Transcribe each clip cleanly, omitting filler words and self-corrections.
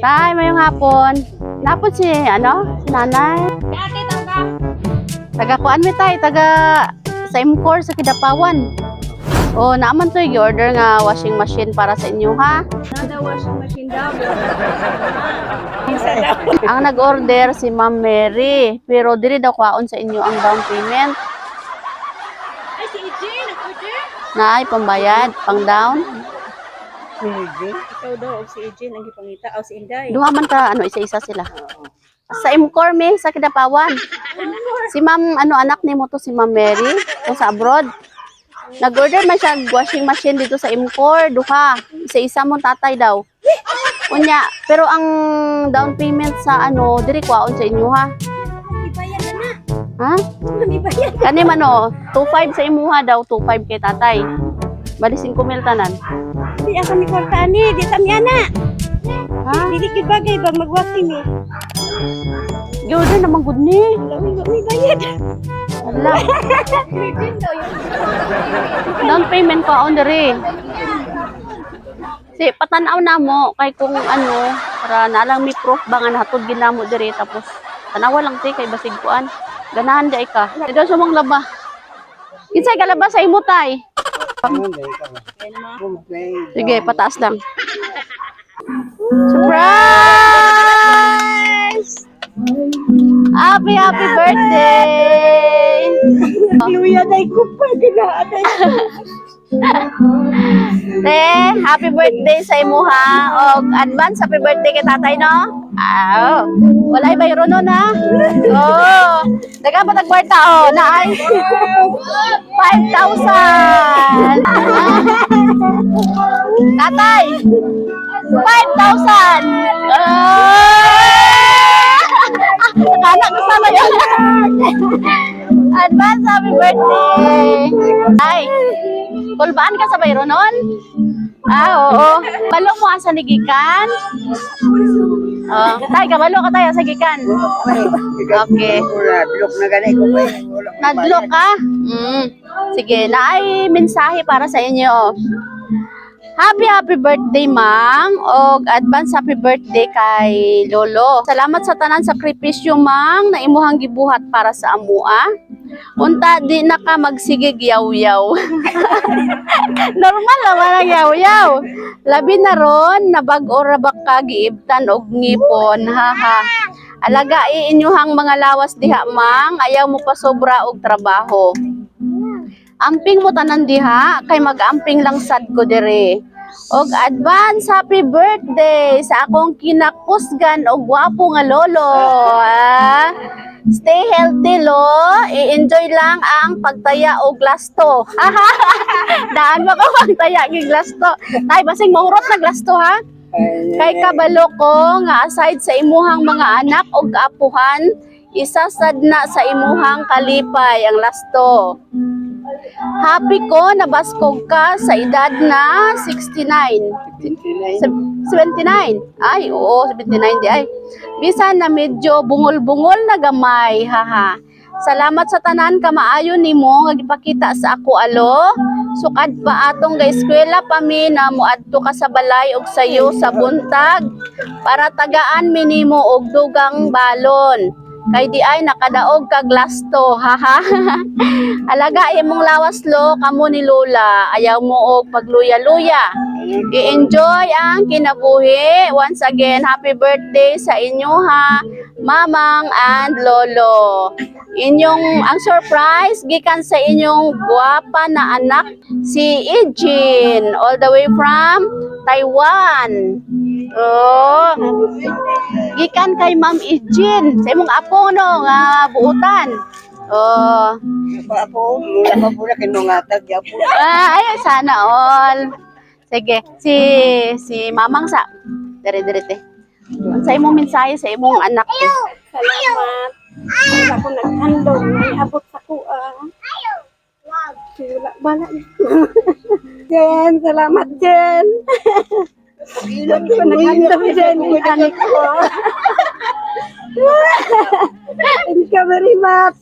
Tay, mayong hapon. Napon si, si nanay. Taga kuan mi tay, taga sa Imcor sa Kidapawan. O, naaman to i-order nga washing machine para sa inyo, ha? Nada washing machine daw. Ang nag-order si Ma'am Mary, pero dili daw kwaon sa inyo ang down payment. Ay, si EJ, nag-order? Naay, pambayad, pang down. Ikaw daw, o si EJ, nagipangita. O si Inday. Duha man ka, isa-isa sila. Sa Imcor, mi, sa Kidapawan. Si Ma'am, anak ni mo to, si Ma'am Mary, to sa abroad. Nag-order man siya washing machine dito sa Imcor, duha. Isa-isa mo tatay daw. Unya, pero ang down payment sa diri kwaon sa inyo, ha? Ibayad na. Ha? Ibayad. Kani man 2.5 sa imuha daw, 2.5 kay tatay. Bali 5,000 tanan. Di ako ni Kortani, di kami ana. Ha? Dili kibagay ba mag-washing eh. Order naman good ni. May bayad. Wala. Down payment pa on diri. Si patanaw na mo kay kung para nalang may proof ba nga nahatod ginamo diri tapos tanawa lang ti kay basig kuan. Ganahan di ka. Ito sumong laba. Kinsay ka laba sa imo tay? Sige, pataas lang. Surprise! Happy birthday! Luya day ko pa ginaaday. Te, happy birthday sa imo ha. Og advance happy birthday kay tatay no? Walay bayro no na. Daga pa tagkwarta na ay 5,000. Tatay. 5,000. Anak ko sama yun. Advance happy birthday. Ay. Kulbaan ka sa bayro nun? Oo. Balo mo sa nigikan? Tay, kabalo ka tayo sa gikan. Okay. Nadlok na ganay ko pa. Nadlok ka? Sige, naay mensahe para sa inyo. Happy birthday, Mang. Og advance happy birthday kay Lolo. Salamat sa tanan sakripisyo, Mang, na imuhang gibuhat para sa amua. Unta di na ka magsigig yaw-yaw. Normal naman ang yaw-yaw. Labi na ron, nabag-o ra ba ka giibtan og ngipon. Haha. Alaga inyuhang mga lawas diha, Mang. Ayaw mo pa sobra og trabaho. Amping mo tanan diha, kay mag-amping lang sad ko dire. Og advance happy birthday sa akong kinakusgan og gwapo nga lolo. Stay healthy, lo. I-enjoy lang ang pagtaya og glasto. Daan mo ko pagtaya gi glasto. Tay, basing mahurot na glasto, ha? Kay kabalo ko nga aside sa imuhang mga anak og apuhan, isasad na sa imuhang kalipay ang lasto. Happy ko nabaskog ka sa edad na 69. 79. Ay, oo, 79 di ay. Bisan na medyo bungol-bungol na gamay, haha. Salamat sa tanan ka maayo nimo nga gipakita sa ako alo. Sukad pa atong ga-eskwela pa mi na moadto ka sa balay og sayo sa buntag para tagaan mi nimo og dugang balon. Kay di ay nakadaog kag lasto, haha. Alaga imong lawas lo, kamo ni Lola. Ayaw mo og pagluya-luya. I-enjoy ang kinabuhi. Once again, happy birthday sa inyo ha, Mamang and Lolo. Ang surprise gikan sa inyong guwapa na anak si Ejin, all the way from Taiwan. Gikan kay Ma'am Ejin sa imong apo nga buutan. Apo, mula pa po na kinungatag. Ay, sana all. Sige, si Mamang sa dire-direte. Sa imong mensahe sa imong anak ko. Salamat. Wala ko naghandog. May abot sa kuha. Wala bala. Jen, salamat Jen. Wala ko naghandog Jen. Anik ko. Thank you very much.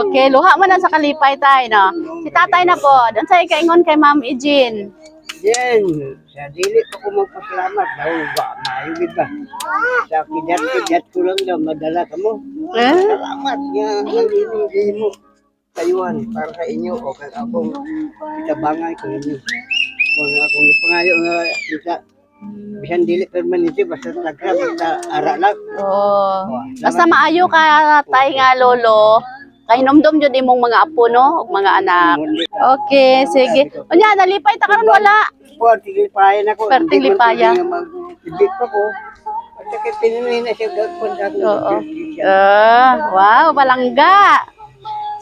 Okay. Luha mo na sa kalipay tayo, no? Si tatay na po. Doon sa'yo kaingon kay Ma'am Ejin. Jen, sa dili pa ko magpasalamat daw ba maayog ba. Sa kidat ko lang daw madala ka mo. Salamat nga ang hindi mo kayuhan para sa inyo o kay akong itabangay ko ninyo. Kung akong ipangayo nga bisa bisan dili permanente basta tagra basta ara lang. Oh. Basta maayo ka tay nga lolo. Kay nomdom jud imong mga apo no, ug mga anak. Okay, sige. Unya nalipay ta karon wala. Po, tigil payan ako. Perting Hindi man lipaya. ko mag-ibig pa ko. At saka pinunin na siya gagpunta ko. Oo. Wow, balangga.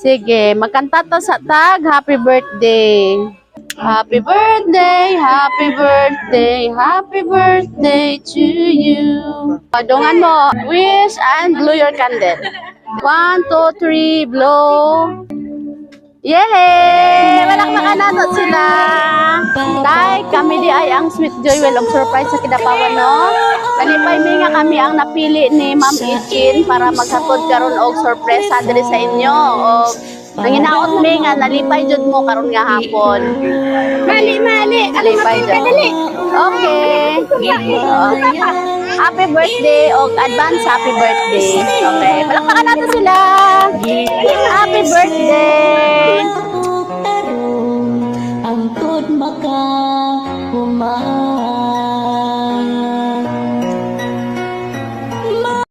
Sige, magkanta ta sa tag. Happy birthday. Happy birthday, happy birthday, happy birthday to you. Padungan mo, wish and blow your candle. 1, 2, 3, blow. Yay! Malakpakan nato sila. Dahil kami di ay ang Sweet Joy Well of Surprise sa Kidapawan, no? Kalipay mi nga kami ang napili ni Ma'am Ichin para maghatod karon og sorpresa diri sa inyo. Og nanginaot mi nga nalipay jud mo karon nga hapon. Mali. Nalipay jud. Okay. Happy birthday og advance happy birthday. Okay. Palakpakan nato sila. Happy birthday. Angkot maka